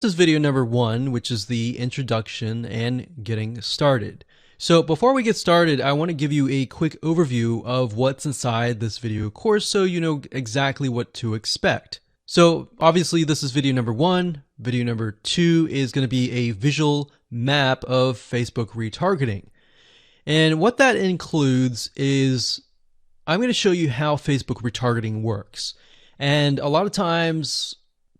This is video number 1, which is the introduction and getting started. So before we get started, I want to give you a quick overview of what's inside this video course so you know exactly what to expect. So obviously this is video number 1. Video number 2 is going to be a visual map of Facebook retargeting. And what that includes is I'm going to show you how Facebook retargeting works. And a lot of times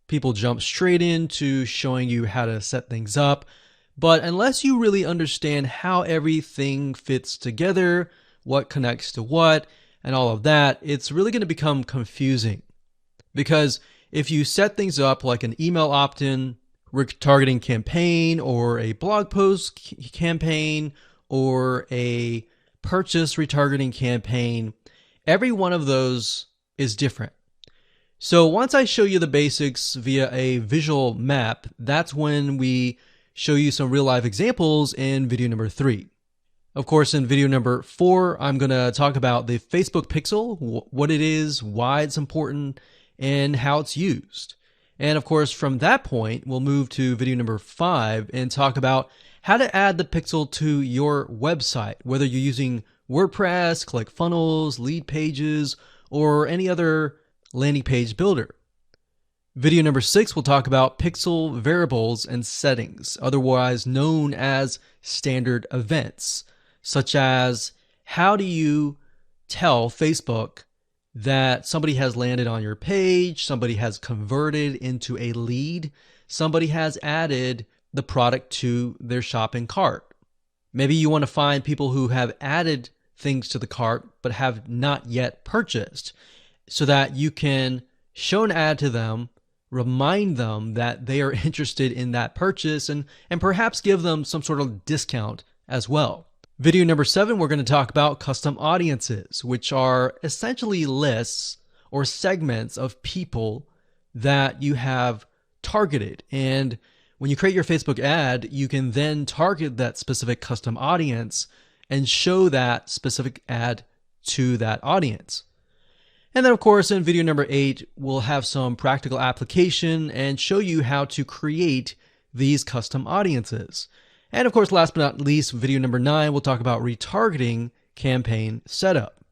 people jump straight into showing you how to set things up, but unless you really understand how everything fits together, what connects to what, and all of that, it's really going to become confusing. Because if you set things up like an email opt-in retargeting campaign, or a blog post campaign, or a purchase retargeting campaign, every one of those is different. So once I show you the basics via a visual map, that's when we show you some real life examples in video number 3. Of course, in video number 4, I'm going to talk about the Facebook pixel, what it is, why it's important, and how it's used. And of course, from that point, we'll move to video number 5 and talk about how to add the pixel to your website, whether you're using WordPress, ClickFunnels, Lead Pages, or any other landing page builder. Video number 6 will talk about pixel variables and settings, otherwise known as standard events, such as how do you tell Facebook that somebody has landed on your page, somebody has converted into a lead, somebody has added the product to their shopping cart. Maybe you want to find people who have added things to the cart but have not yet purchased, so that you can show an ad to them, remind them that they are interested in that purchase, and perhaps give them some sort of discount as well. Video number 7, we're going to talk about custom audiences, which are essentially lists or segments of people that you have targeted. And when you create your Facebook ad, you can then target that specific custom audience and show that specific ad to that audience. And then of course in video number 8, we'll have some practical application and show you how to create these custom audiences. And of course, last but not least, video number 9, we'll talk about retargeting campaign setup.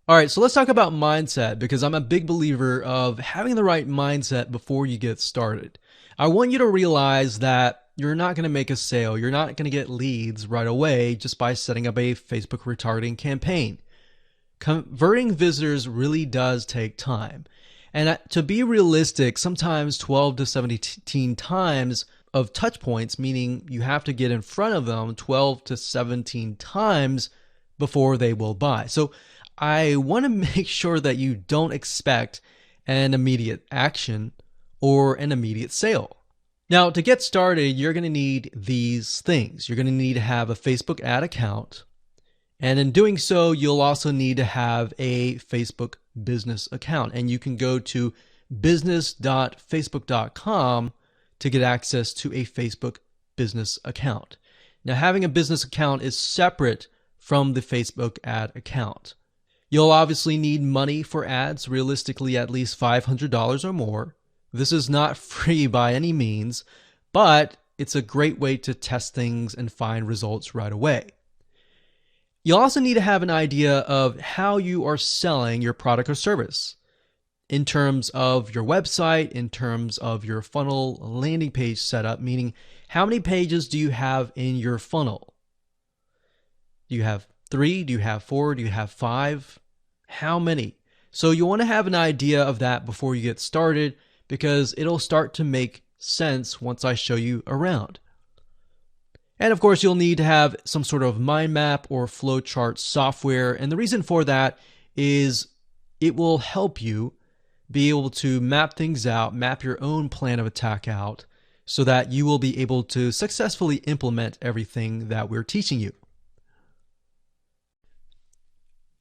All right, so let's talk about mindset, because I'm a big believer of having the right mindset before you get started. I want you to realize that you're not going to make a sale. You're not going to get leads right away just by setting up a Facebook retargeting campaign. Converting visitors really does take time. And to be realistic, sometimes 12 to 17 times of touch points, meaning you have to get in front of them 12 to 17 times before they will buy. So I want to make sure that you don't expect an immediate action or an immediate sale. Now, to get started, you're going to need these things. You're going to need to have a Facebook ad account. And in doing so, you'll also need to have a Facebook business account. And you can go to business.facebook.com to get access to a Facebook business account. Now, having a business account is separate from the Facebook ad account. You'll obviously need money for ads, realistically at least $500 or more. This is not free by any means, but it's a great way to test things and find results right away. You'll also need to have an idea of how you are selling your product or service in terms of your website, in terms of your funnel landing page setup, meaning how many pages do you have in your funnel? Do you have 3? Do you have 4? Do you have 5? How many? So you want to have an idea of that before you get started, because it'll start to make sense once I show you around. And of course, you'll need to have some sort of mind map or flowchart software. And the reason for that is it will help you be able to map things out, map your own plan of attack out, so that you will be able to successfully implement everything that we're teaching you.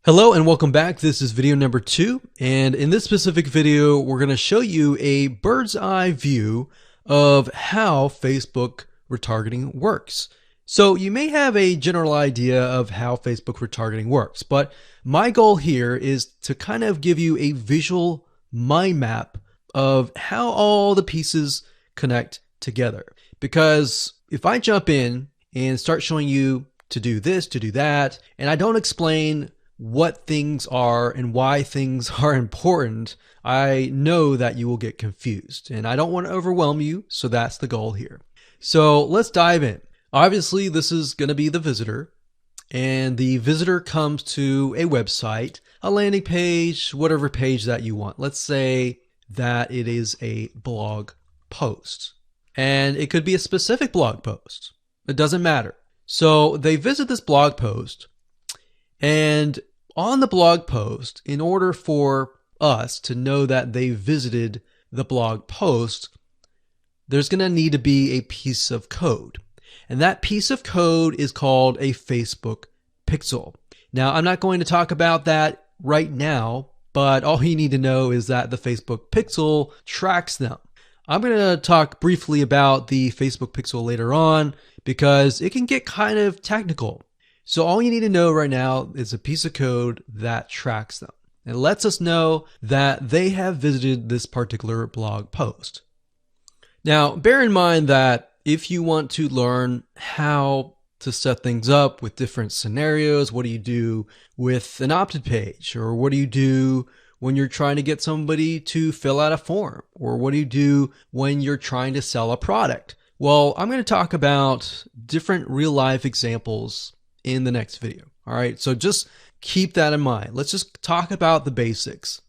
Hello and welcome back. This is video number 2. And in this specific video, we're going to show you a bird's eye view of how Facebook retargeting works. So you may have a general idea of how Facebook retargeting works, but my goal here is to kind of give you a visual mind map of how all the pieces connect together. Because if I jump in and start showing you to do this, to do that, and I don't explain what things are and why things are important, I know that you will get confused, and I don't want to overwhelm you, so that's the goal here. So let's dive in. Obviously, this is going to be the visitor, and the visitor comes to a website, a landing page, whatever page that you want. Let's say that it is a blog post, and it could be a specific blog post. It doesn't matter. So they visit this blog post, and on the blog post, in order for us to know that they visited the blog post, there's going to need to be a piece of code. And that piece of code is called a Facebook pixel. Now, I'm not going to talk about that right now, but all you need to know is that the Facebook pixel tracks them. I'm going to talk briefly about the Facebook pixel later on because it can get kind of technical. So all you need to know right now is a piece of code that tracks them. It lets us know that they have visited this particular blog post. Now, bear in mind that if you want to learn how to set things up with different scenarios, what do you do with an opt-in page? Or what do you do when you're trying to get somebody to fill out a form? Or what do you do when you're trying to sell a product? Well, I'm going to talk about different real-life examples in the next video. All right, so just keep that in mind. Let's just talk about the basics.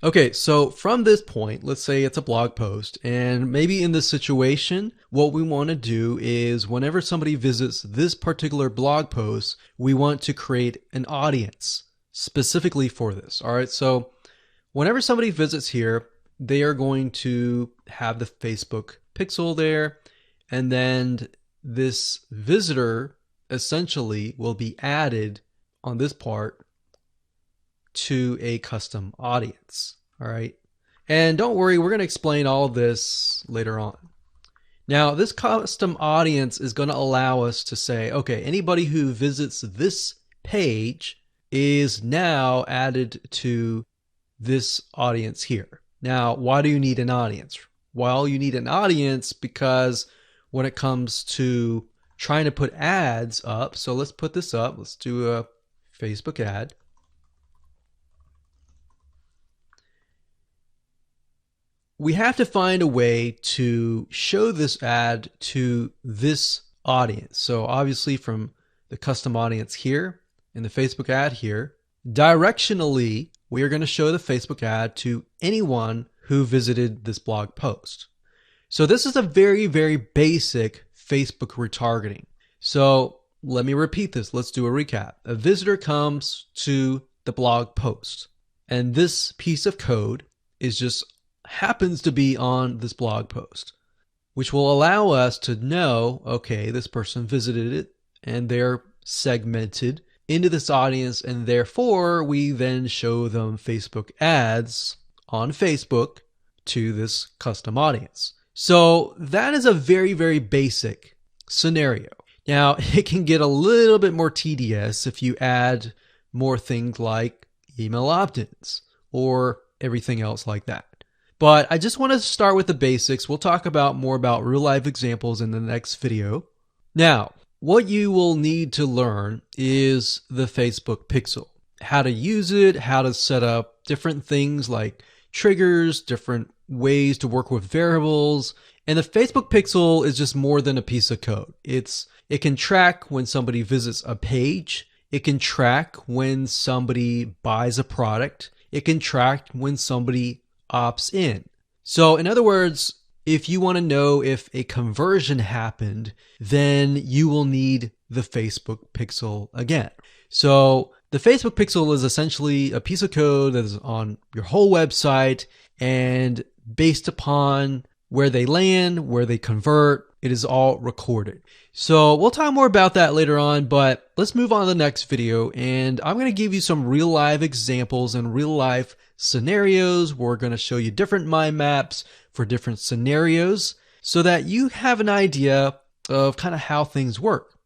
Okay, so from this point, let's say it's a blog post, and maybe in this situation, what we want to do is whenever somebody visits this particular blog post, we want to create an audience specifically for this. All right, so whenever somebody visits here, they are going to have the Facebook pixel there, and then this visitor essentially will be added on this part to a custom audience. All right. And don't worry, we're going to explain all of this later on. Now, this custom audience is going to allow us to say, okay, anybody who visits this page is now added to this audience here. Now, why do you need an audience? Well, you need an audience because when it comes to trying to put ads up, so let's put this up. Let's do a Facebook ad. We have to find a way to show this ad to this audience. So obviously from the custom audience here in the Facebook ad here, directionally, we are going to show the Facebook ad to anyone who visited this blog post. So this is a very, very basic Facebook retargeting. So let me repeat this. Let's do a recap. A visitor comes to the blog post, and this piece of code is just happens to be on this blog post, which will allow us to know, okay, this person visited it and they're segmented into this audience, and therefore we then show them Facebook ads on Facebook to this custom audience. So that is a very, very basic scenario. Now, it can get a little bit more tedious if you add more things like email opt-ins or everything else like that. But I just want to start with the basics. We'll talk about more about real life examples in the next video. Now, what you will need to learn is the Facebook pixel, how to use it, how to set up different things like triggers, different ways to work with variables. And the Facebook pixel is just more than a piece of code. It can track when somebody visits a page. It can track when somebody buys a product. It can track when somebody opts in. So in other words, if you want to know if a conversion happened, then you will need the Facebook pixel again. So the Facebook pixel is essentially a piece of code that is on your whole website, and based upon where they land, where they convert, it is all recorded. So we'll talk more about that later on, but let's move on to the next video, and I'm going to give you some real life examples and real life scenarios. We're going to show you different mind maps for different scenarios so that you have an idea of kind of how things work.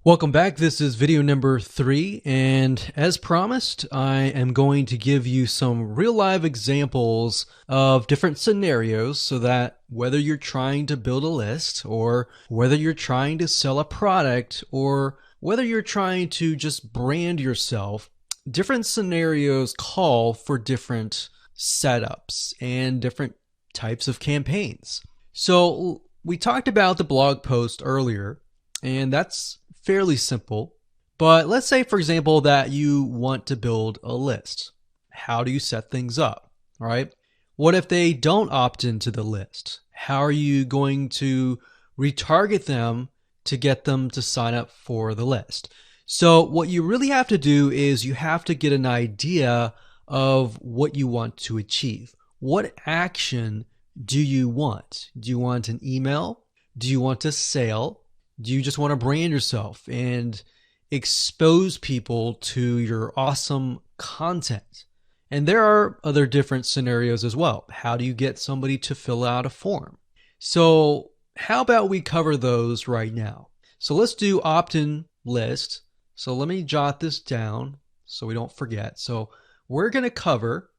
Welcome back. This is video number 3, and as promised, I am going to give you some real live examples of different scenarios so that whether you're trying to build a list or whether you're trying to sell a product or whether you're trying to just brand yourself, different scenarios call for different setups and different types of campaigns. So we talked about the blog post earlier, and that's fairly simple. But let's say, for example, that you want to build a list. How do you set things up, right? What if they don't opt into the list? How are you going to retarget them to get them to sign up for the list? So what you really have to do is you have to get an idea of what you want to achieve. What action do you want? Do you want an email? Do you want a sale? Do you just want to brand yourself and expose people to your awesome content? And there are other different scenarios as well. How do you get somebody to fill out a form? So how about we cover those right now? So let's do opt-in list. So let me jot this down so we don't forget. So we're going to cover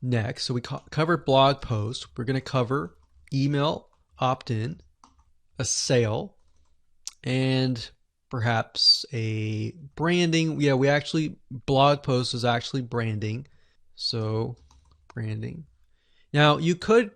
next. So we covered blog post. We're going to cover email opt-in, a sale, and perhaps a branding. Yeah, blog post is actually branding. So branding. Now you could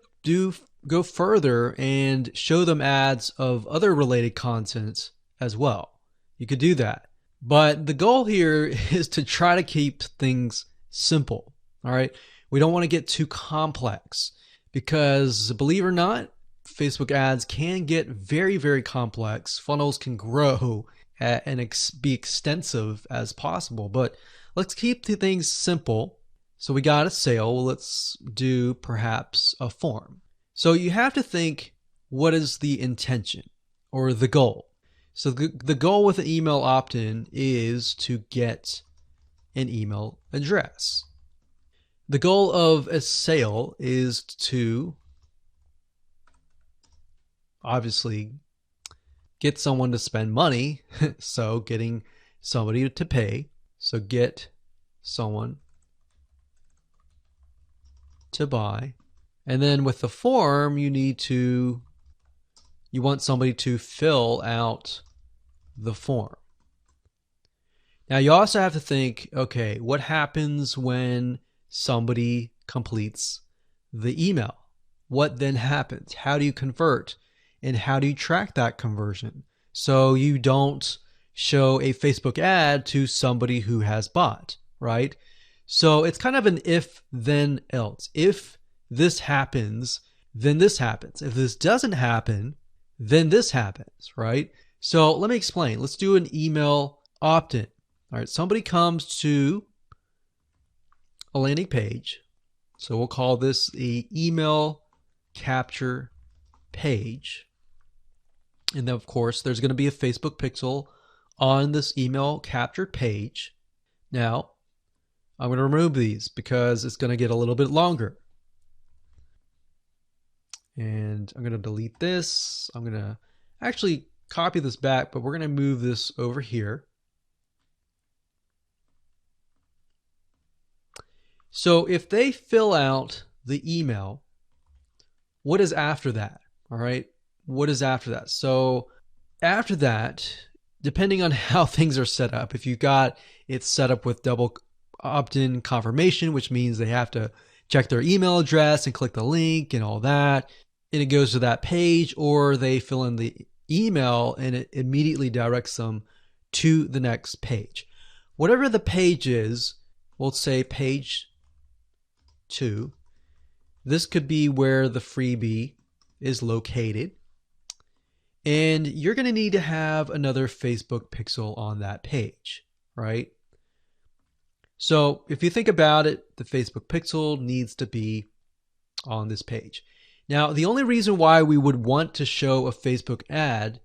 go further and show them ads of other related content as well. You could do that. But the goal here is to try to keep things simple. All right. We don't want to get too complex because, believe it or not, Facebook ads can get very, very complex. Funnels can grow and be extensive as possible, but let's keep the things simple. So we got a sale. Well, let's do perhaps a form. So you have to think, what is the intention or the goal? So the goal with an email opt-in is to get an email address. The goal of a sale is to obviously get someone to spend money. So getting somebody to pay. So get someone to buy. And then with the form, you want somebody to fill out the form. Now you also have to think, okay, what happens when somebody completes the email? What then happens? How do you convert? And how do you track that conversion so you don't show a Facebook ad to somebody who has bought, right? So it's kind of an if, then, else. If this happens, then this happens. If this doesn't happen, then this happens, right? So let me explain. Let's do an email opt-in. All right, somebody comes to a landing page. So we'll call this the email capture page. And then, of course, there's going to be a Facebook pixel on this email captured page. Now, I'm going to remove these because it's going to get a little bit longer. And I'm going to delete this. I'm going to actually copy this back, but we're going to move this over here. So if they fill out the email, what is after that? All right. What is after that? So after that, depending on how things are set up, if you got it set up with double opt-in confirmation, which means they have to check their email address and click the link and all that, and it goes to that page, or they fill in the email and it immediately directs them to the next page. Whatever the page is, we'll say page 2. This could be where the freebie is located. And you're going to need to have another Facebook pixel on that page, right? So if you think about it, the Facebook pixel needs to be on this page. Now, the only reason why we would want to show a Facebook ad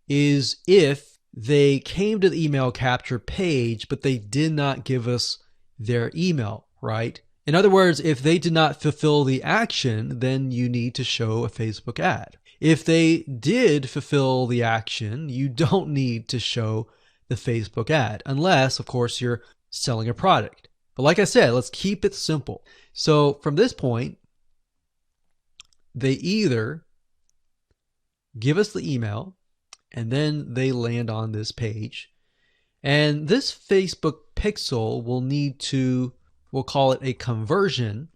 is if they came to the email capture page, but they did not give us their email, right? In other words, if they did not fulfill the action, then you need to show a Facebook ad. If they did fulfill the action, you don't need to show the Facebook ad, unless, of course, you're selling a product. But like I said, let's keep it simple. So from this point, they either give us the email and then they land on this page. And this Facebook pixel will need to, we'll call it a conversion,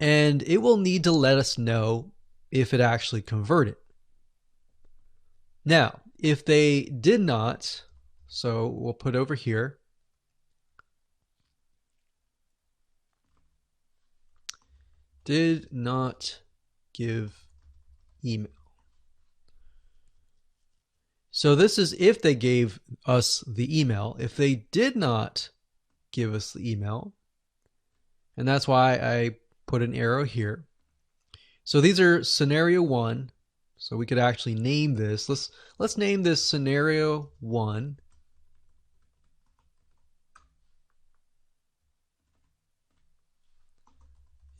and it will need to let us know if it actually converted. Now, if they did not, so we'll put over here, did not give email. So this is if they gave us the email. If they did not give us the email, and that's why I put an arrow here. So these are scenario 1. So we could actually name this. Let's name this scenario 1.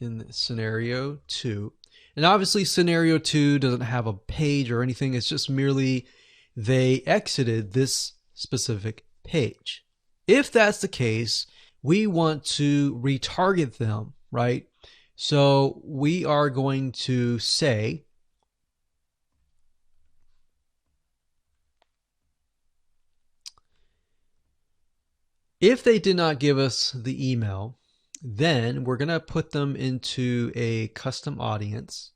In scenario 2. And obviously scenario 2 doesn't have a page or anything. It's just merely they exited this specific page. If that's the case, we want to retarget them, right? So we are going to say if they did not give us the email, then we're going to put them into a custom audience.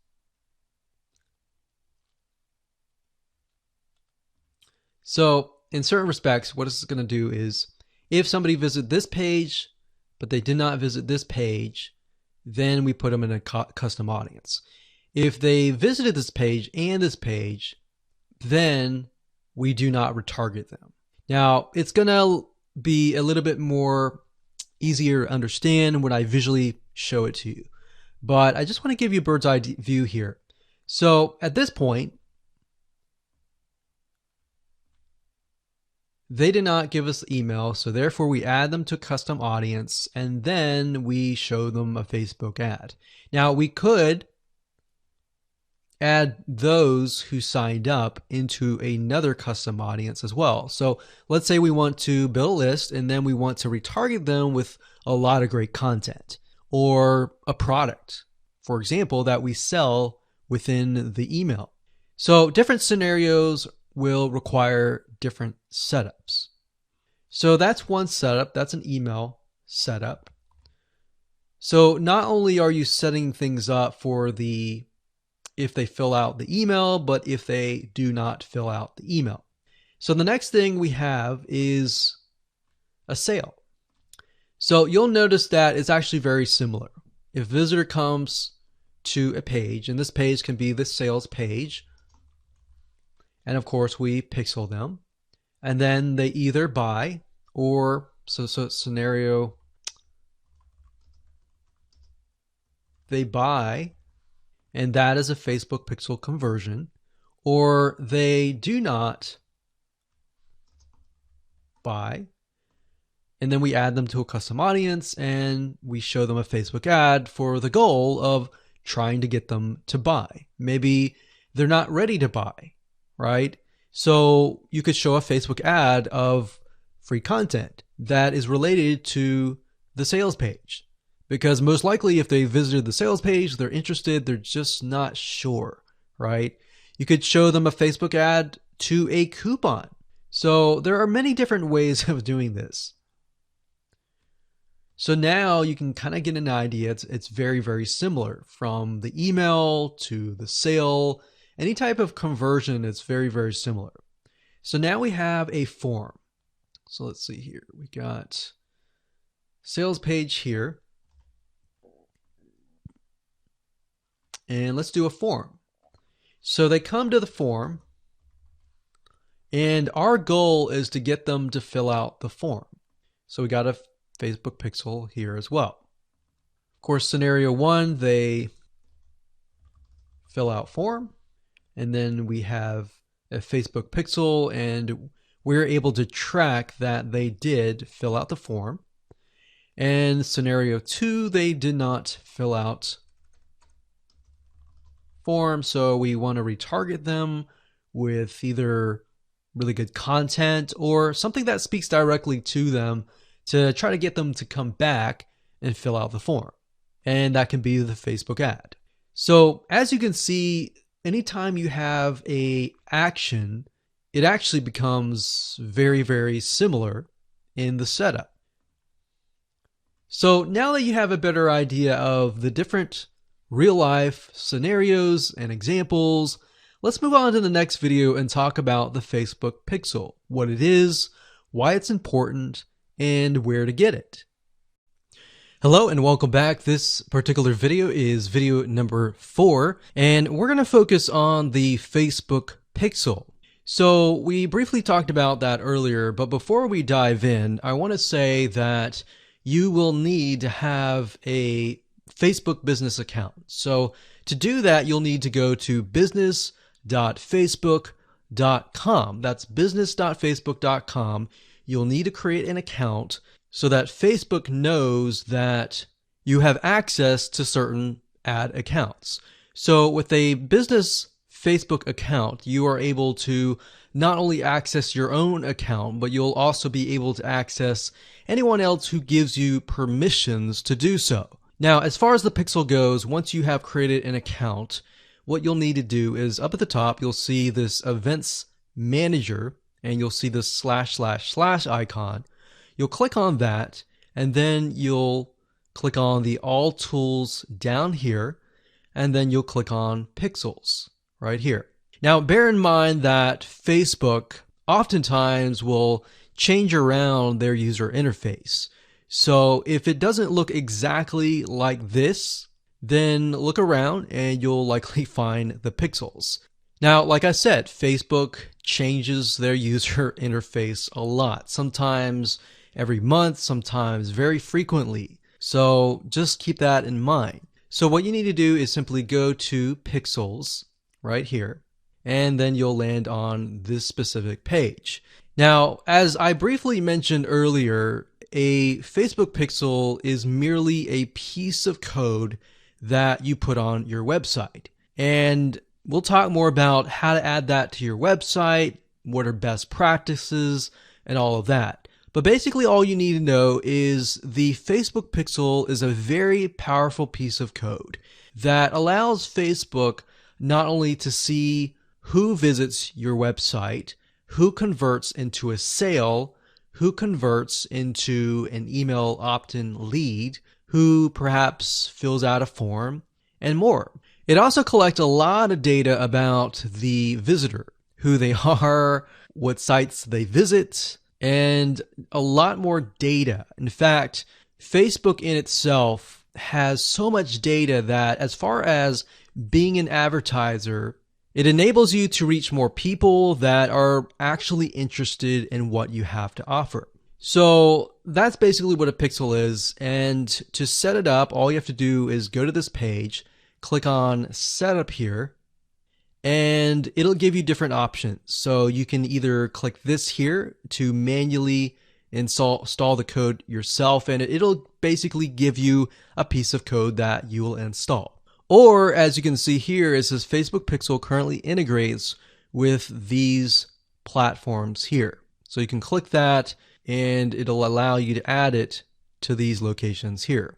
So in certain respects, what this is going to do is if somebody visited this page, but they did not visit this page, then we put them in a custom audience. If they visited this page and this page, then we do not retarget them. Now, it's going to be a little bit more easier to understand when I visually show it to you. But I just want to give you a bird's eye view here. So at this point, they did not give us the email, so therefore we add them to custom audience, and then we show them a Facebook ad. Now we could add those who signed up into another custom audience as well. So let's say we want to build a list and then we want to retarget them with a lot of great content or a product, for example, that we sell within the email. So different scenarios will require different setups. So that's one setup. That's an email setup. So not only are you setting things up for the if they fill out the email, but if they do not fill out the email. So the next thing we have is a sale. So you'll notice that it's actually very similar. If a visitor comes to a page, and this page can be the sales page, and of course we pixel them, and then they either buy or, so scenario, they buy, and that is a Facebook pixel conversion, or they do not buy, and then we add them to a custom audience and we show them a Facebook ad for the goal of trying to get them to buy. Maybe they're not ready to buy, right? So you could show a Facebook ad of free content that is related to the sales page. Because most likely if they visited the sales page, they're interested, they're just not sure, right? You could show them a Facebook ad to a coupon. So there are many different ways of doing this. So now you can kind of get an idea. It's very, very similar from the email to the sale. Any type of conversion is very, very similar. So now we have a form. So let's see here. We got sales page here. And let's do a form. So they come to the form, and our goal is to get them to fill out the form. So we got a Facebook pixel here as well. Of course, scenario 1, they fill out form, and then we have a Facebook pixel, and we're able to track that they did fill out the form. And scenario 2, they did not fill out form. So we want to retarget them with either really good content or something that speaks directly to them to try to get them to come back and fill out the form. And that can be the Facebook ad. So as you can see, anytime you have a action, it actually becomes very, very similar in the setup. So now that you have a better idea of the different real life scenarios and examples, let's move on to the next video and talk about the Facebook pixel, what it is, why it's important, and where to get it. Hello and welcome back. This particular video is video number 4, and we're going to focus on the Facebook pixel. So we briefly talked about that earlier, but before we dive in, I want to say that you will need to have a Facebook business account. So to do that, you'll need to go to business.facebook.com. That's business.facebook.com. You'll need to create an account so that Facebook knows that you have access to certain ad accounts. So with a business Facebook account, you are able to not only access your own account, but you'll also be able to access anyone else who gives you permissions to do so. Now, as far as the pixel goes, once you have created an account, what you'll need to do is up at the top, you'll see this events manager, and you'll see this / icon. You'll click on that, and then you'll click on the all tools down here, and then you'll click on pixels right here. Now, bear in mind that Facebook oftentimes will change around their user interface. So if it doesn't look exactly like this, then look around and you'll likely find the pixels. Now, like I said, Facebook changes their user interface a lot, sometimes every month, sometimes very frequently. So just keep that in mind. So what you need to do is simply go to pixels right here, and then you'll land on this specific page. Now, as I briefly mentioned earlier, a Facebook pixel is merely a piece of code that you put on your website. And we'll talk more about how to add that to your website, what are best practices, and all of that. But basically all you need to know is the Facebook pixel is a very powerful piece of code that allows Facebook not only to see who visits your website, who converts into a sale, who converts into an email opt-in lead, who perhaps fills out a form, and more. It also collects a lot of data about the visitor, who they are, what sites they visit, and a lot more data. In fact, Facebook in itself has so much data that as far as being an advertiser, it enables you to reach more people that are actually interested in what you have to offer. So that's basically what a pixel is. And to set it up, all you have to do is go to this page, click on Setup here, and it'll give you different options. So you can either click this here to manually install the code yourself, and it'll basically give you a piece of code that you will install. Or as you can see here, it says Facebook Pixel currently integrates with these platforms here. So you can click that and it'll allow you to add it to these locations here.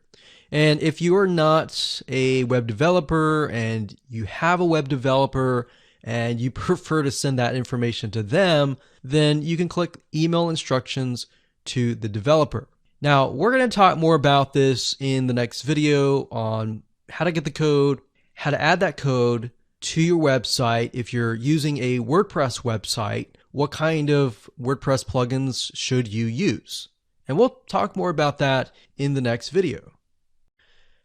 And if you are not a web developer and you have a web developer and you prefer to send that information to them, then you can click email instructions to the developer. Now, we're going to talk more about this in the next video on how to get the code, how to add that code to your website. If you're using a WordPress website, what kind of WordPress plugins should you use? And we'll talk more about that in the next video.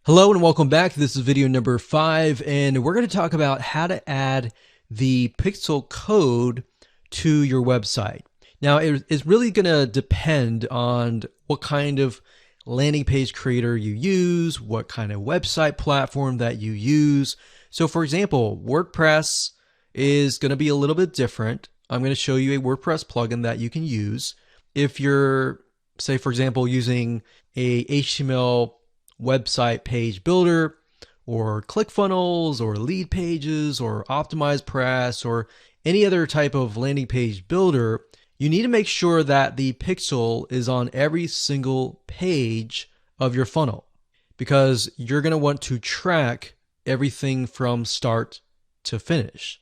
Hello and welcome back. This is video number 5, and we're going to talk about how to add the pixel code to your website. Now, it's really going to depend on what kind of landing page creator you use, what kind of website platform that you use. So for example, WordPress is going to be a little bit different. I'm going to show you a WordPress plugin that you can use. If you're, say for example, using a HTML website page builder, or ClickFunnels or lead pages or optimized press or any other type of landing page builder, you need to make sure that the pixel is on every single page of your funnel, because you're going to want to track everything from start to finish.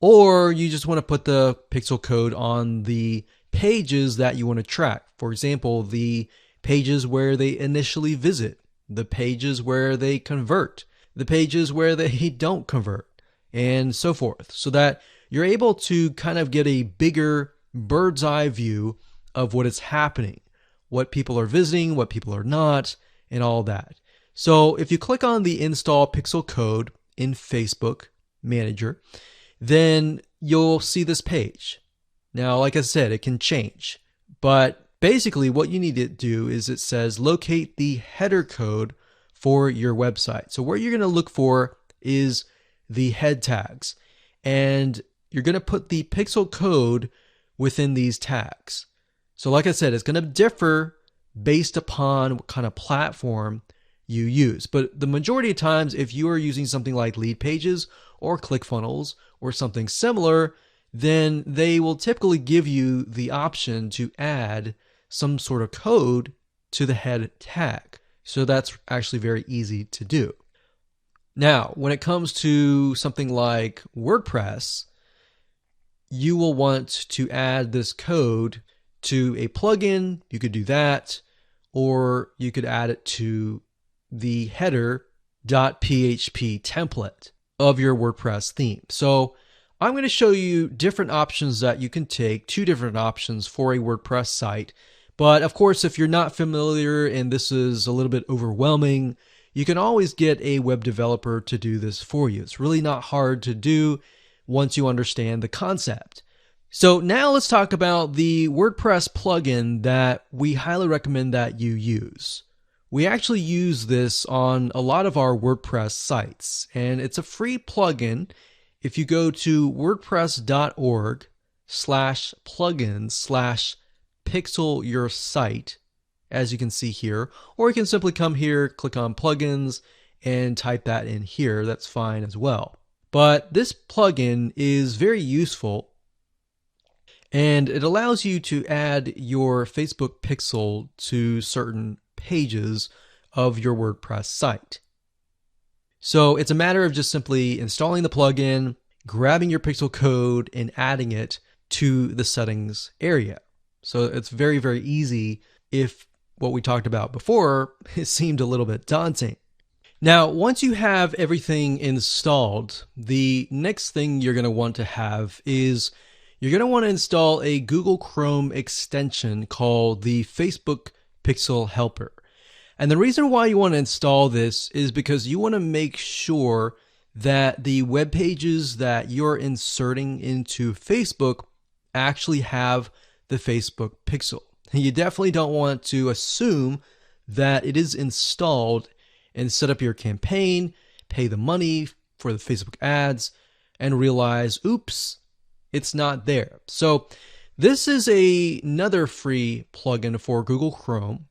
Or you just want to put the pixel code on the pages that you want to track. For example, the pages where they initially visit, the pages where they convert, the pages where they don't convert, and so forth, so that you're able to kind of get a bigger bird's eye view of what is happening, what people are visiting, what people are not, and all that. So if you click on the install pixel code in Facebook Manager, then you'll see this page. Now, like I said, it can change, but basically what you need to do is it says locate the header code for your website. So what you're going to look for is the head tags, and you're going to put the pixel code within these tags. So like I said, it's going to differ based upon what kind of platform you use. But the majority of times, if you are using something like lead pages or ClickFunnels or something similar, then they will typically give you the option to add some sort of code to the head tag. So that's actually very easy to do. Now, when it comes to something like WordPress, you will want to add this code to a plugin. You could do that, or you could add it to the header.php template of your WordPress theme. So I'm going to show you different options that you can take, two different options for a WordPress site. But of course, if you're not familiar and this is a little bit overwhelming, you can always get a web developer to do this for you. It's really not hard to do once you understand the concept. So now let's talk about the WordPress plugin that we highly recommend that you use. We actually use this on a lot of our WordPress sites, and it's a free plugin. If you go to wordpress.org/plugins/pixel your site, as you can see here, or you can simply come here, click on plugins, and type that in here. That's fine as well. But this plugin is very useful, and it allows you to add your Facebook pixel to certain pages of your WordPress site. So it's a matter of just simply installing the plugin, grabbing your pixel code, and adding it to the settings area. So it's very, very easy if what we talked about before, it seemed a little bit daunting. Now, once you have everything installed, the next thing you're going to want to have is you're going to want to install a Google Chrome extension called the Facebook Pixel Helper. And the reason why you want to install this is because you want to make sure that the web pages that you're inserting into Facebook actually have the Facebook pixel. You definitely don't want to assume that it is installed and set up your campaign, pay the money for the Facebook ads, and realize, oops, it's not there. So this is another free plugin for Google Chrome.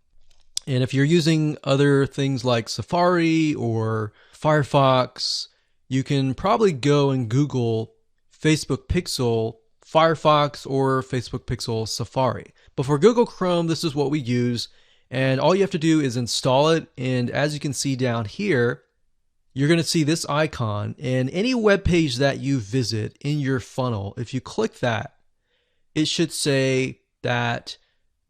And if you're using other things like Safari or Firefox, you can probably go and Google Facebook Pixel Firefox or Facebook Pixel Safari. But for Google Chrome, this is what we use. And all you have to do is install it. And as you can see down here, you're going to see this icon. And any web page that you visit in your funnel, if you click that, it should say that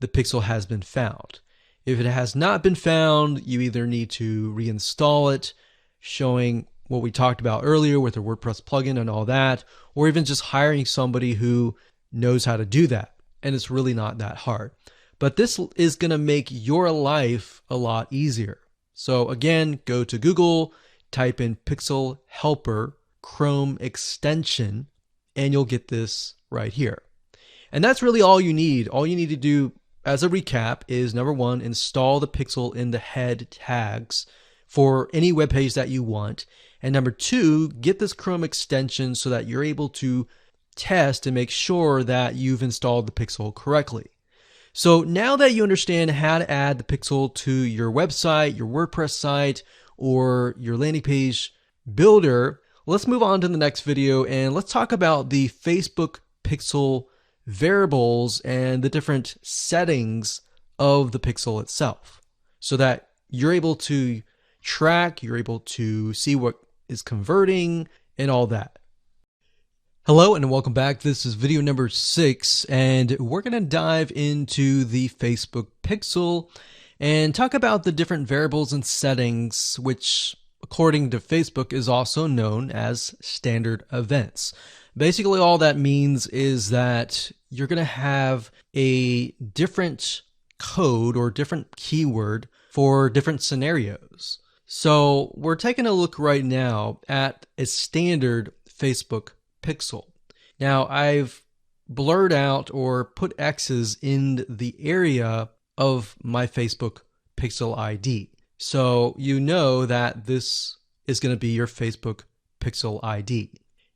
the pixel has been found. If it has not been found, you either need to reinstall it, showing what we talked about earlier with the WordPress plugin and all that, or even just hiring somebody who knows how to do that. And it's really not that hard. But this is going to make your life a lot easier. So again, go to Google, type in Pixel Helper Chrome extension, and you'll get this right here. And that's really all you need. All you need to do as a recap is, number one, install the pixel in the head tags for any web page that you want. And number two, get this Chrome extension so that you're able to test and make sure that you've installed the pixel correctly. So now that you understand how to add the pixel to your website, your WordPress site, or your landing page builder, let's move on to the next video and let's talk about the Facebook pixel variables and the different settings of the pixel itself so that you're able to track, you're able to see what is converting and all that. Hello and welcome back. This is video number 6 and we're going to dive into the Facebook pixel and talk about the different variables and settings, which according to Facebook is also known as standard events. Basically all that means is that you're going to have a different code or different keyword for different scenarios. So we're taking a look right now at a standard Facebook pixel. Now I've blurred out or put X's in the area of my Facebook pixel ID. So you know that this is going to be your Facebook pixel ID.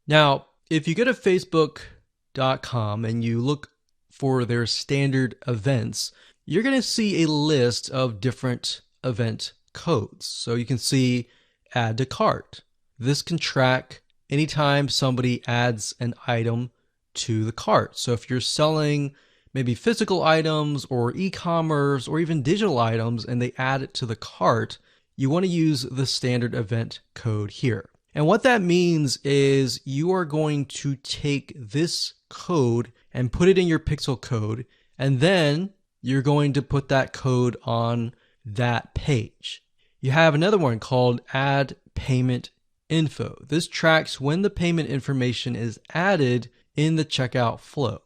Now, if you go to facebook.com and you look for their standard events, you're going to see a list of different event codes. So you can see add to cart. This can track anytime somebody adds an item to the cart. So if you're selling maybe physical items or e-commerce or even digital items and they add it to the cart, you want to use the standard event code here. And what that means is you are going to take this code and put it in your pixel code, and then you're going to put that code on that page. You have another one called add payment info. This tracks when the payment information is added in the checkout flow.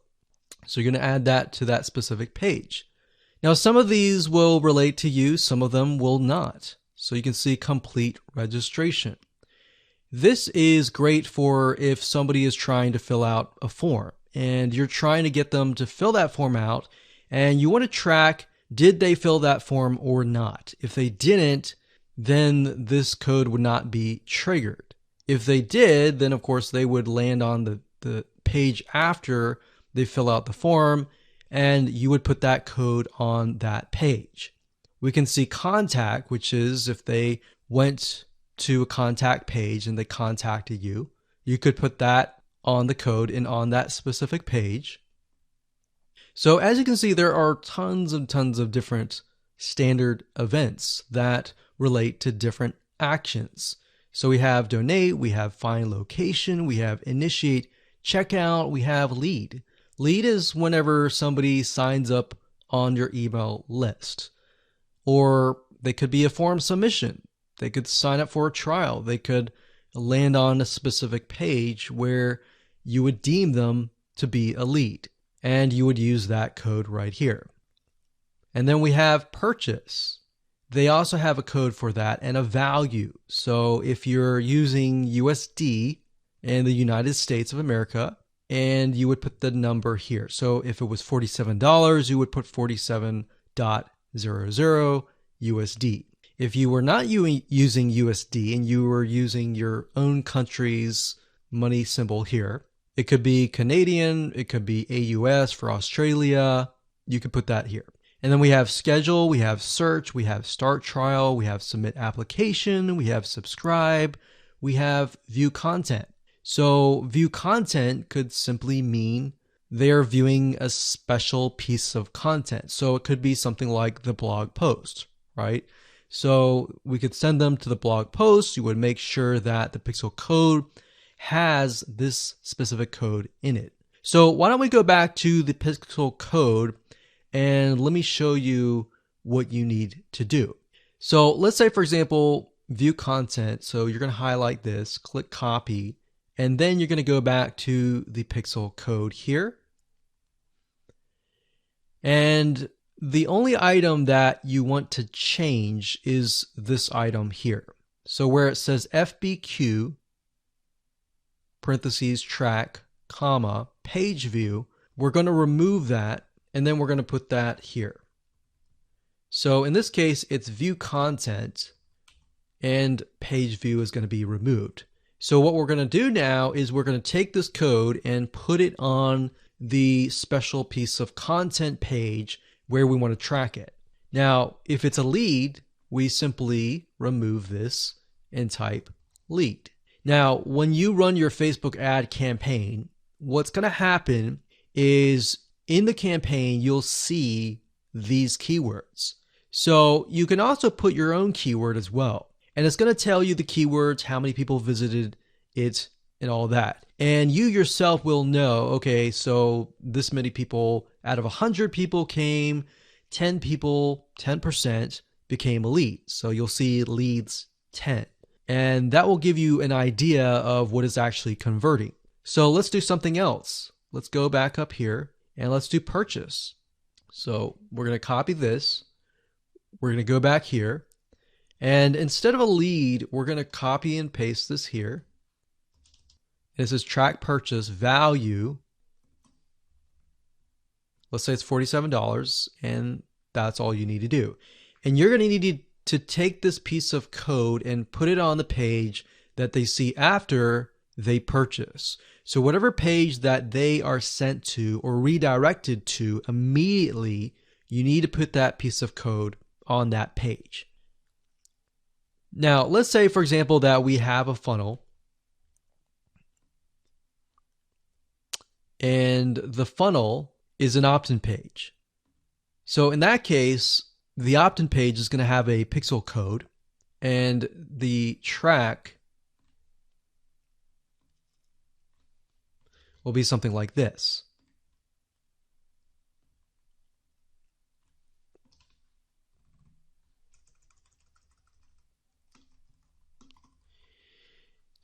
So you're going to add that to that specific page. Now some of these will relate to you, some of them will not. So you can see complete registration. This is great for if somebody is trying to fill out a form and you're trying to get them to fill that form out and you want to track, did they fill that form or not? If they didn't, then this code would not be triggered. If they did, then of course they would land on the page after they fill out the form and you would put that code on that page. We can see contact, which is if they went to a contact page and they contacted you, you could put that on the code and on that specific page. So as you can see, there are tons and tons of different standard events that relate to different actions. So we have donate, we have find location, we have initiate checkout, we have lead. Lead is whenever somebody signs up on your email list. Or they could be a form submission. They could sign up for a trial. They could land on a specific page where you would deem them to be a lead. And you would use that code right here. And then we have purchase. They also have a code for that and a value. So if you're using USD in the United States of America, and you would put the number here. So if it was $47, you would put 47.00 USD. If you were not using USD and you were using your own country's money symbol here, it could be Canadian, it could be AUS for Australia, you could put that here. And then we have schedule, we have search, we have start trial, we have submit application, we have subscribe, we have view content. So view content could simply mean they're viewing a special piece of content. So it could be something like the blog post, right? So we could send them to the blog post. You would make sure that the pixel code has this specific code in it. So why don't we go back to the pixel code and let me show you what you need to do. So let's say, for example, view content. So you're going to highlight this, click copy, and then you're going to go back to the pixel code here. And the only item that you want to change is this item here. So where it says FBQ, parentheses, track, comma, page view, we're going to remove that and then we're going to put that here. So in this case, it's view content and page view is going to be removed. So what we're going to do now is we're going to take this code and put it on the special piece of content page where we want to track it. Now, if it's a lead, we simply remove this and type lead. Now, when you run your Facebook ad campaign, what's going to happen is in the campaign, you'll see these keywords. So you can also put your own keyword as well. And it's going to tell you the keywords, how many people visited it, and all that. And you yourself will know, okay, so this many people out of 100 people came, 10 people, 10% became a lead. So you'll see leads 10. And that will give you an idea of what is actually converting. So let's do something else. Let's go back up here and let's do purchase. So we're going to copy this. We're going to go back here. And instead of a lead, we're going to copy and paste this here. This is track purchase value. Let's say it's $47, and that's all you need to do. And you're going to need to take this piece of code and put it on the page that they see after they purchase. So whatever page that they are sent to or redirected to immediately, you need to put that piece of code on that page. Now, let's say, for example, that we have a funnel and the funnel is an opt-in page. So in that case, the opt-in page is going to have a pixel code and the track will be something like this.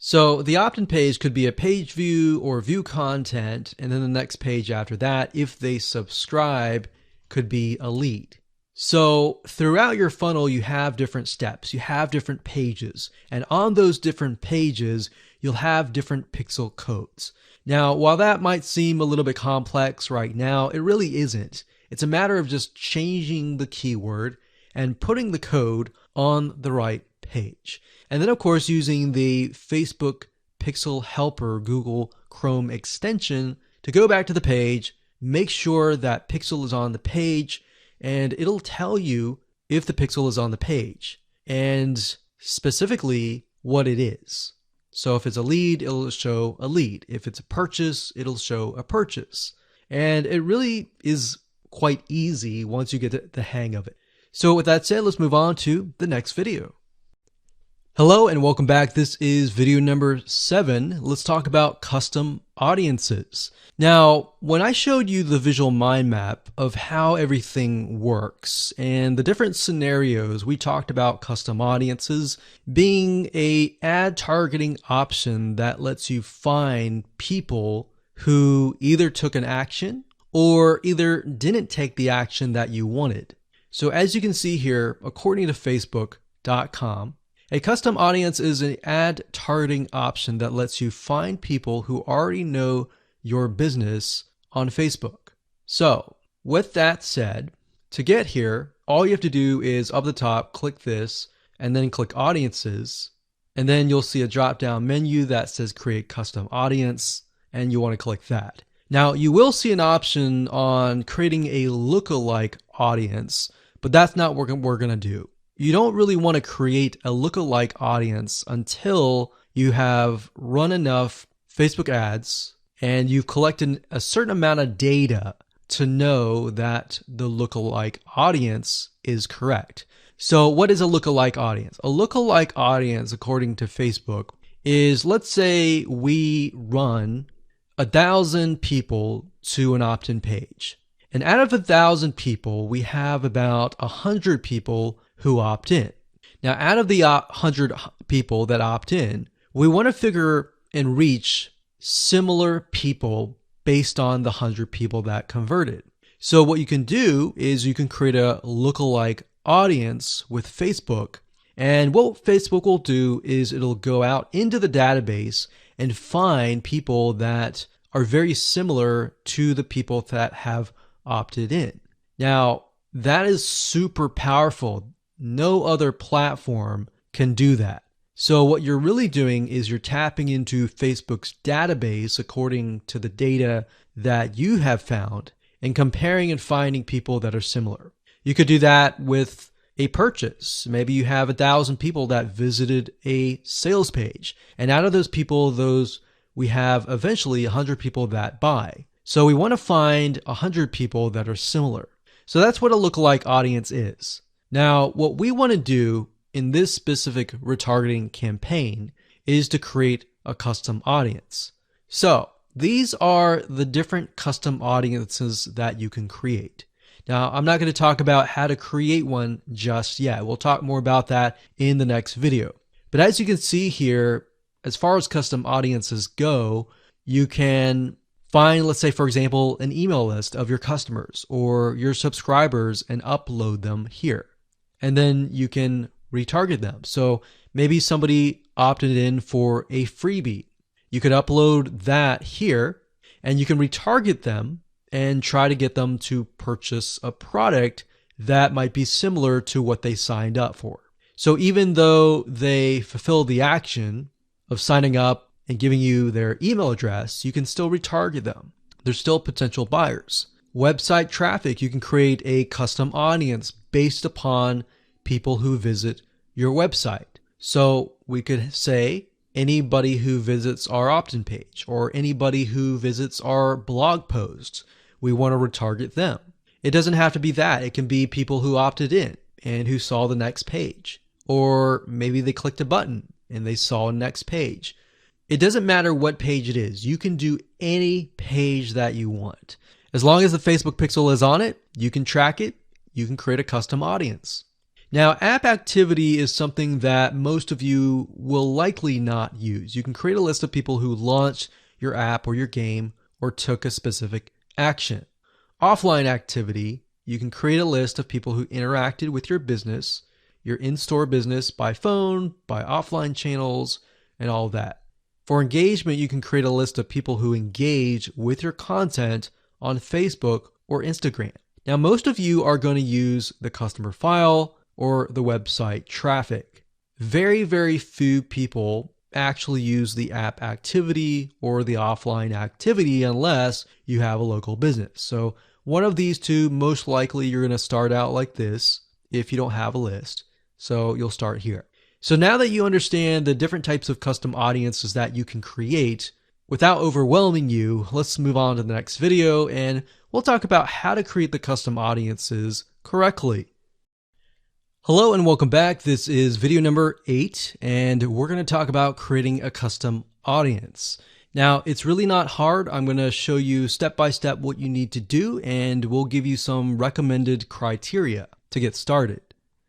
So the opt-in page could be a page view or view content, and then the next page after that, if they subscribe, could be a lead. So throughout your funnel, you have different steps, you have different pages, and on those different pages, you'll have different pixel codes. Now, while that might seem a little bit complex right now, it really isn't. It's a matter of just changing the keyword and putting the code on the right page. And then, of course, using the Facebook Pixel Helper Google Chrome extension to go back to the page, make sure that pixel is on the page, and it'll tell you if the pixel is on the page and specifically what it is. So if it's a lead, it'll show a lead. If it's a purchase, it'll show a purchase. And it really is quite easy once you get the hang of it. So with that said, let's move on to the next video. Hello and welcome back. This is video number 7. Let's talk about custom audiences. Now, when I showed you the visual mind map of how everything works and the different scenarios, we talked about custom audiences being an ad targeting option that lets you find people who either took an action or either didn't take the action that you wanted. So as you can see here, according to Facebook.com, a custom audience is an ad targeting option that lets you find people who already know your business on Facebook. So with that said, to get here, all you have to do is up the top, click this, and then click audiences. And then you'll see a drop-down menu that says create custom audience, and you want to click that. Now you will see an option on creating a lookalike audience, but that's not what we're going to do. You don't really want to create a lookalike audience until you have run enough Facebook ads and you've collected a certain amount of data to know that the lookalike audience is correct. So what is a lookalike audience? A lookalike audience, according to Facebook, is, let's say we run 1,000 people to an opt-in page. And out of 1,000 people, we have about 100 people who opt in. Now, out of the 100 people that opt in, we want to figure and reach similar people based on the 100 people that converted. So what you can do is you can create a lookalike audience with Facebook. And what Facebook will do is it'll go out into the database and find people that are very similar to the people that have opted in. Now, that is super powerful. No other platform can do that. So what you're really doing is you're tapping into Facebook's database according to the data that you have found and comparing and finding people that are similar. You could do that with a purchase. Maybe you have 1,000 people that visited a sales page. And out of those people, we have eventually 100 people that buy. So we want to find 100 people that are similar. So that's what a lookalike audience is. Now, what we want to do in this specific retargeting campaign is to create a custom audience. So these are the different custom audiences that you can create. Now, I'm not going to talk about how to create one just yet. We'll talk more about that in the next video. But as you can see here, as far as custom audiences go, you can find, let's say, for example, an email list of your customers or your subscribers and upload them here. And then you can retarget them. So maybe somebody opted in for a freebie. You could upload that here and you can retarget them and try to get them to purchase a product that might be similar to what they signed up for. So even though they fulfill the action of signing up and giving you their email address, you can still retarget them. They're still potential buyers. Website traffic, you can create a custom audience based upon people who visit your website. So we could say anybody who visits our opt-in page or anybody who visits our blog posts, we want to retarget them. It doesn't have to be that. It can be people who opted in and who saw the next page. Or maybe they clicked a button and they saw a next page. It doesn't matter what page it is. You can do any page that you want. As long as the Facebook pixel is on it, you can track it. You can create a custom audience. Now, app activity is something that most of you will likely not use. You can create a list of people who launched your app or your game or took a specific action. Offline activity, you can create a list of people who interacted with your business, your in-store business by phone, by offline channels, and all of that. For engagement, you can create a list of people who engage with your content on Facebook or Instagram. Now, most of you are going to use the customer file or the website traffic. Very, very few people actually use the app activity or the offline activity unless you have a local business. So one of these two, most likely you're going to start out like this if you don't have a list. So you'll start here. So now that you understand the different types of custom audiences that you can create, without overwhelming you, let's move on to the next video and we'll talk about how to create the custom audiences correctly. Hello and welcome back. This is video number 8 and we're going to talk about creating a custom audience. Now, it's really not hard. I'm going to show you step by step what you need to do and we'll give you some recommended criteria to get started.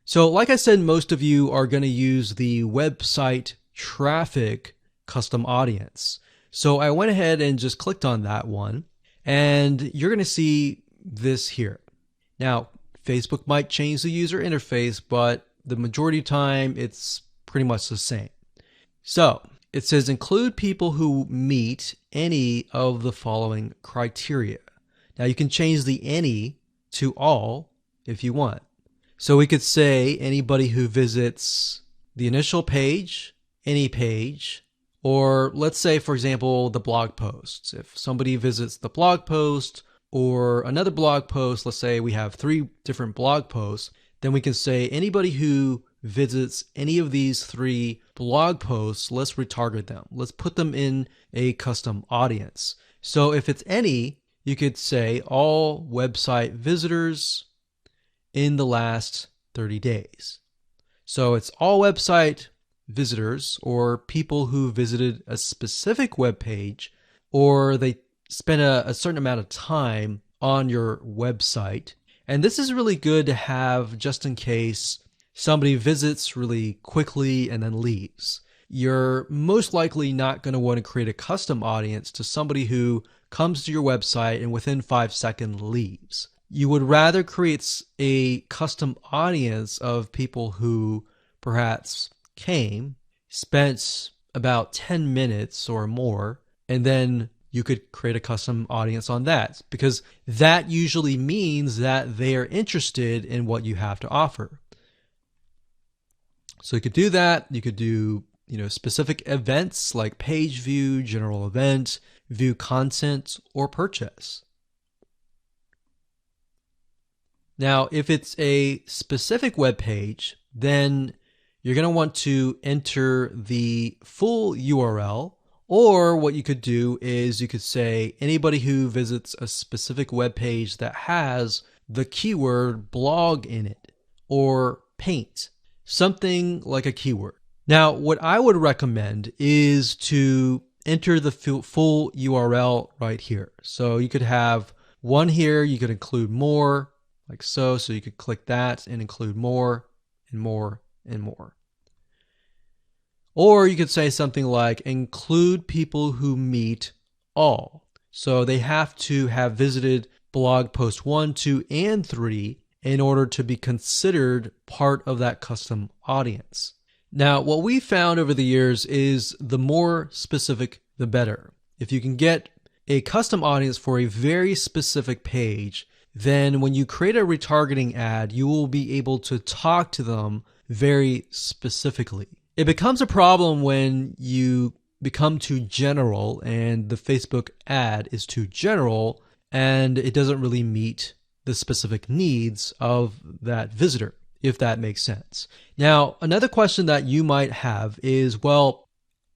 So like I said, most of you are going to use the website traffic custom audience. So I went ahead and just clicked on that one and you're going to see this here. Now, Facebook might change the user interface, but the majority of the time it's pretty much the same. So it says include people who meet any of the following criteria. Now you can change the any to all if you want. So we could say anybody who visits the initial page, any page, or let's say, for example, the blog posts. If somebody visits the blog post or another blog post, let's say we have 3 different blog posts, then we can say anybody who visits any of these 3 blog posts, let's retarget them. Let's put them in a custom audience. So if it's any, you could say all website visitors in the last 30 days. So it's all website visitors or people who visited a specific web page or they spend a certain amount of time on your website. And this is really good to have just in case somebody visits really quickly and then leaves. You're most likely not going to want to create a custom audience to somebody who comes to your website and within 5 seconds leaves. You would rather create a custom audience of people who perhaps came, spent about 10 minutes or more, and then you could create a custom audience on that because that usually means that they are interested in what you have to offer. So you could do that. You could do, specific events like page view, general event, view content, or purchase. Now, if it's a specific web page, then you're going to want to enter the full URL, or what you could do is you could say anybody who visits a specific web page that has the keyword blog in it or paint, something like a keyword. Now, what I would recommend is to enter the full URL right here. So you could have one here, you could include more, like so. So you could click that and include more and more and more. Or you could say something like include people who meet all. So they have to have visited blog post 1, 2, and 3 in order to be considered part of that custom audience. Now, what we found over the years is the more specific, the better. If you can get a custom audience for a very specific page, then when you create a retargeting ad, you will be able to talk to them very specifically. It becomes a problem when you become too general and the Facebook ad is too general and it doesn't really meet the specific needs of that visitor, if that makes sense. Now, another question that you might have is, well,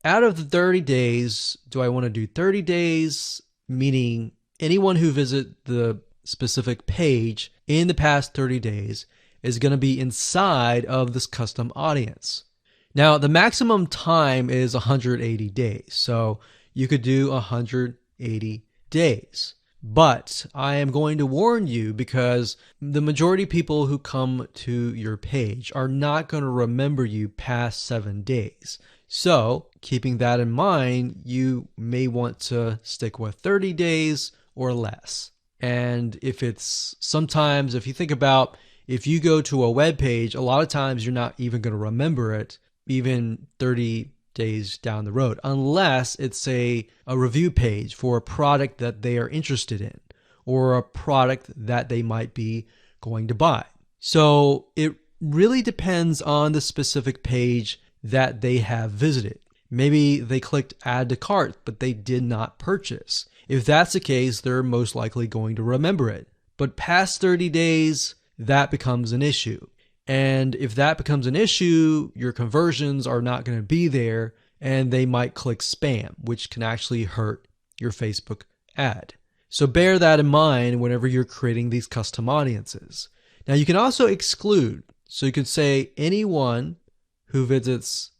out of the 30 days, do I want to do 30 days, meaning anyone who visit the specific page in the past 30 days is going to be inside of this custom audience? Now, the maximum time is 180 days, so you could do 180 days. But I am going to warn you because the majority of people who come to your page are not going to remember you past 7 days. So, keeping that in mind, you may want to stick with 30 days or less. And if you think about if you go to a web page, a lot of times you're not even going to remember it even 30 days down the road, unless it's a review page for a product that they are interested in or a product that they might be going to buy. So it really depends on the specific page that they have visited. Maybe they clicked add to cart, but they did not purchase. If that's the case, they're most likely going to remember it. But past 30 days, that becomes an issue. And if that becomes an issue, your conversions are not going to be there and they might click spam, which can actually hurt your Facebook ad. So bear that in mind whenever you're creating these custom audiences. Now you can also exclude. So you could say anyone who visits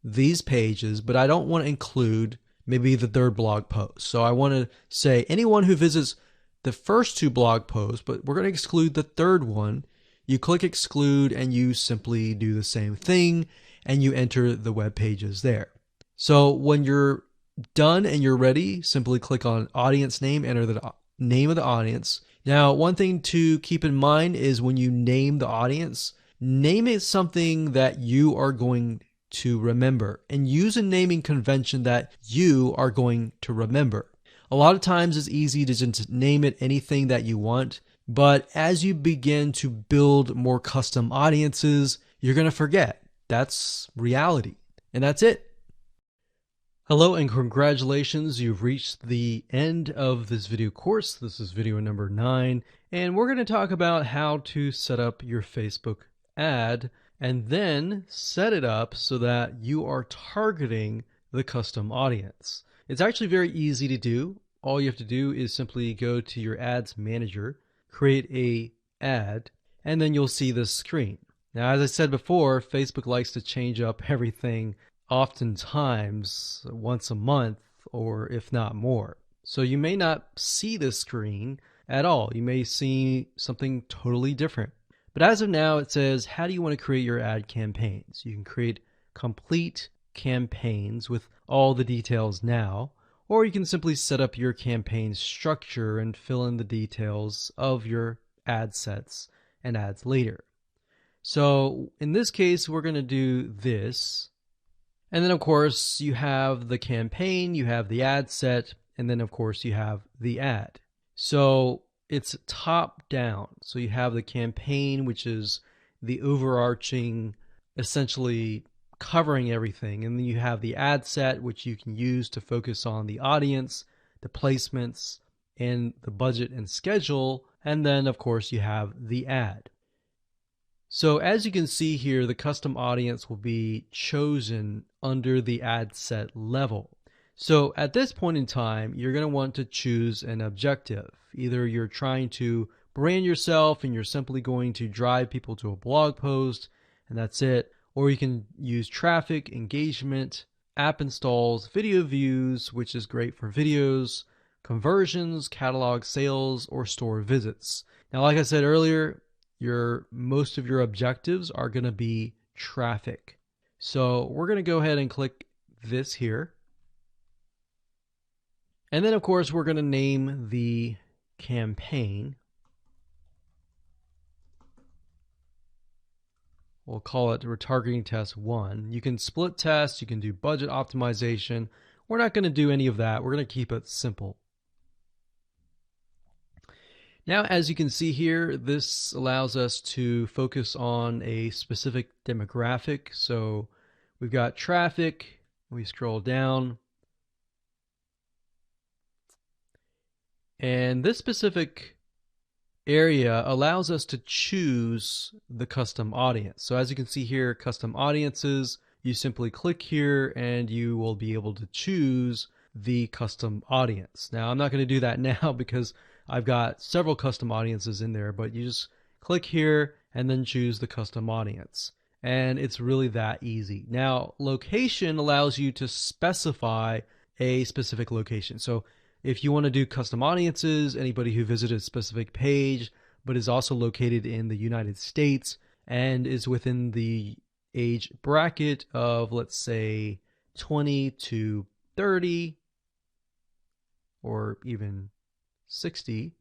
these pages, but I don't want to include maybe the third blog post. So I want to say anyone who visits the first 2 blog posts, but we're going to exclude the third one. You click exclude and you simply do the same thing and you enter the web pages there. So when you're done and you're ready, simply click on audience name, enter the name of the audience. Now, one thing to keep in mind is when you name the audience, name it something that you are going to remember and use a naming convention that you are going to remember. A lot of times it's easy to just name it anything that you want. But as you begin to build more custom audiences, you're going to forget. That's reality. And that's it. Hello and congratulations. You've reached the end of this video course. This is video number 9. And we're going to talk about how to set up your Facebook ad and then set it up so that you are targeting the custom audience. It's actually very easy to do. All you have to do is simply go to your ads manager, create a ad, and then you'll see this screen. Now, as I said before, Facebook likes to change up everything oftentimes once a month or if not more. So you may not see this screen at all. You may see something totally different. But as of now, it says, how do you want to create your ad campaigns? You can create complete campaigns with all the details now, or you can simply set up your campaign structure and fill in the details of your ad sets and ads later. So in this case, we're going to do this. And then, of course, you have the campaign, you have the ad set, and then, of course, you have the ad. So it's top down. So you have the campaign, which is the overarching, essentially covering everything. And then you have the ad set, which you can use to focus on the audience, the placements, and the budget and schedule And then of course you have the ad. So as you can see here, the custom audience will be chosen under the ad set level. So at this point in time, you're going to want to choose an objective. Either you're trying to brand yourself and you're simply going to drive people to a blog post and that's it, or you can use traffic, engagement, app installs, video views, which is great for videos, conversions, catalog sales, or store visits. Now, like I said earlier, most of your objectives are going to be traffic. So we're going to go ahead and click this here. And then of course we're going to name the campaign. We'll call it Retargeting Test 1. You can split test, you can do budget optimization. We're not going to do any of that. We're going to keep it simple. Now, as you can see here, this allows us to focus on a specific demographic. So we've got traffic, we scroll down, and this specific area allows us to choose the custom audience. So as you can see here, custom audiences, you simply click here and you will be able to choose the custom audience. Now, I'm not going to do that now because I've got several custom audiences in there, but you just click here and then choose the custom audience. And it's really that easy. Now, location allows you to specify a specific location. So if you want to do custom audiences, anybody who visited a specific page, but is also located in the United States and is within the age bracket of, let's say, 20 to 30, or even 60,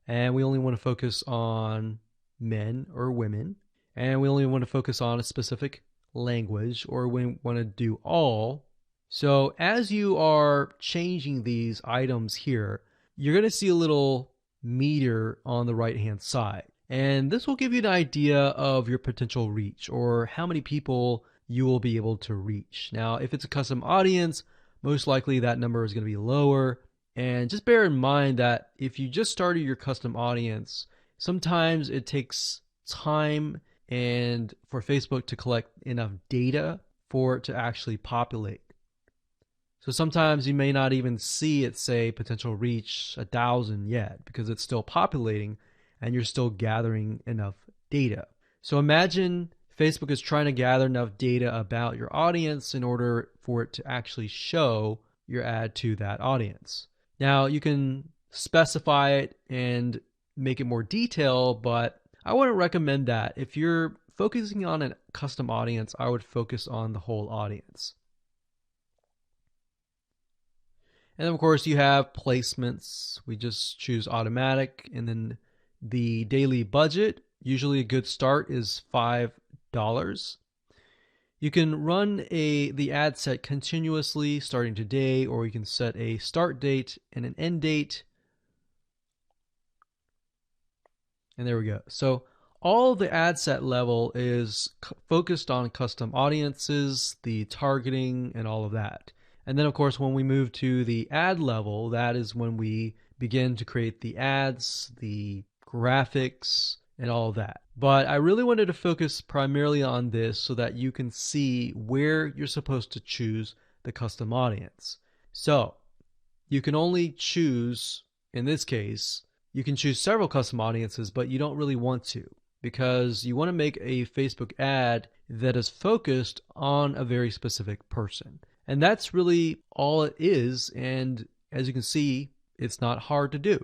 and we only want to focus on men or women, and we only want to focus on a specific language, or we want to do all. So as you are changing these items here, you're going to see a little meter on the right hand side, and this will give you an idea of your potential reach or how many people you will be able to reach. Now, if it's a custom audience, most likely that number is going to be lower. And just bear in mind that if you just started your custom audience, sometimes it takes time and for Facebook to collect enough data for it to actually populate. So sometimes you may not even see it say potential reach 1,000 yet because it's still populating and you're still gathering enough data. So imagine Facebook is trying to gather enough data about your audience in order for it to actually show your ad to that audience. Now, you can specify it and make it more detailed, but I wouldn't recommend that. If you're focusing on a custom audience, I would focus on the whole audience. And of course, you have placements. We just choose automatic, and then the daily budget. Usually a good start is $5. You can run the ad set continuously starting today, or you can set a start date and an end date. And there we go. So all the ad set level is focused on custom audiences, the targeting, and all of that. And then of course, when we move to the ad level, that is when we begin to create the ads, the graphics, and all of that. But I really wanted to focus primarily on this so that you can see where you're supposed to choose the custom audience. So you can only choose, in this case, you can choose several custom audiences, but you don't really want to, because you want to make a Facebook ad that is focused on a very specific person. And that's really all it is. And as you can see, it's not hard to do.